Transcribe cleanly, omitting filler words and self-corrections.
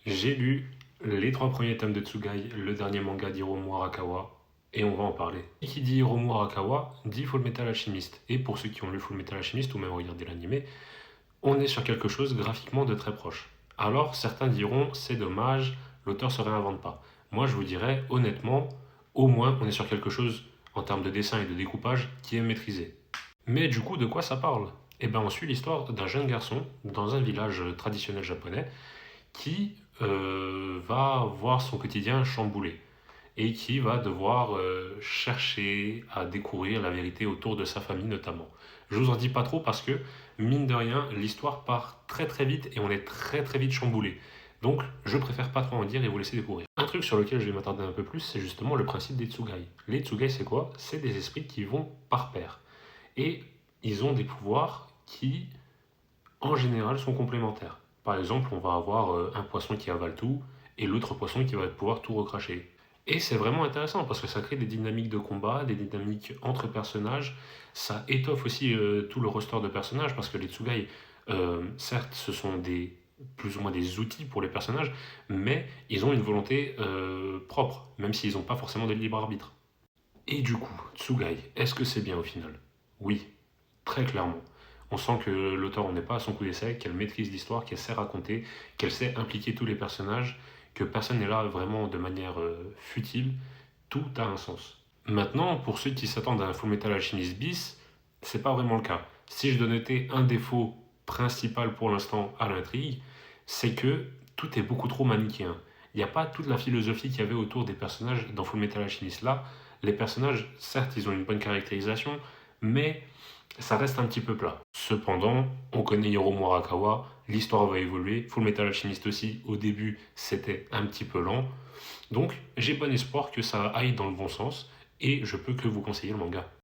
J'ai lu les 3 premiers tomes de Tsugai, le dernier manga d'Hiromu Arakawa, et on va en parler. Et qui dit Hiromu Arakawa dit Fullmetal Alchemist. Et pour ceux qui ont lu Fullmetal Alchemist ou même regardé l'animé, on est sur quelque chose graphiquement de très proche. Alors certains diront c'est dommage, l'auteur se réinvente pas. Moi je vous dirais honnêtement, au moins on est sur quelque chose en termes de dessin et de découpage qui est maîtrisé. Mais du coup de quoi ça parle? Eh bien on suit l'histoire d'un jeune garçon dans un village traditionnel japonais qui va voir son quotidien chamboulé et qui va devoir chercher à découvrir la vérité autour de sa famille notamment. Je vous en dis pas trop parce que, mine de rien, l'histoire part très très vite et on est très très vite chamboulé. Donc je préfère pas trop en dire et vous laisser découvrir. Un truc sur lequel je vais m'attarder un peu plus, c'est justement le principe des Tsugai. Les Tsugai c'est quoi? C'est des esprits qui vont par paire. Et ils ont des pouvoirs qui en général sont complémentaires. Par exemple, on va avoir un poisson qui avale tout et l'autre poisson qui va pouvoir tout recracher. Et c'est vraiment intéressant parce que ça crée des dynamiques de combat, des dynamiques entre personnages. Ça étoffe aussi tout le roster de personnages parce que les Tsugai, certes, ce sont plus ou moins des outils pour les personnages, mais ils ont une volonté propre, même s'ils n'ont pas forcément de libre arbitre. Et du coup, Tsugai, est-ce que c'est bien au final? Oui, très clairement. On sent que l'auteur, on n'est pas à son coup d'essai, qu'elle maîtrise l'histoire, qu'elle sait raconter, qu'elle sait impliquer tous les personnages, que personne n'est là vraiment de manière futile. Tout a un sens. Maintenant, pour ceux qui s'attendent à un Fullmetal Alchemist bis, c'est pas vraiment le cas. Si je dois noter un défaut principal pour l'instant à l'intrigue, c'est que tout est beaucoup trop manichéen. Il n'y a pas toute la philosophie qu'il y avait autour des personnages dans Fullmetal Alchemist. Là, les personnages, certes, ils ont une bonne caractérisation, mais ça reste un petit peu plat. Cependant, on connaît Hiromu Arakawa, l'histoire va évoluer. Fullmetal Alchemist aussi, au début, c'était un petit peu lent. Donc, j'ai bon espoir que ça aille dans le bon sens et je peux que vous conseiller le manga.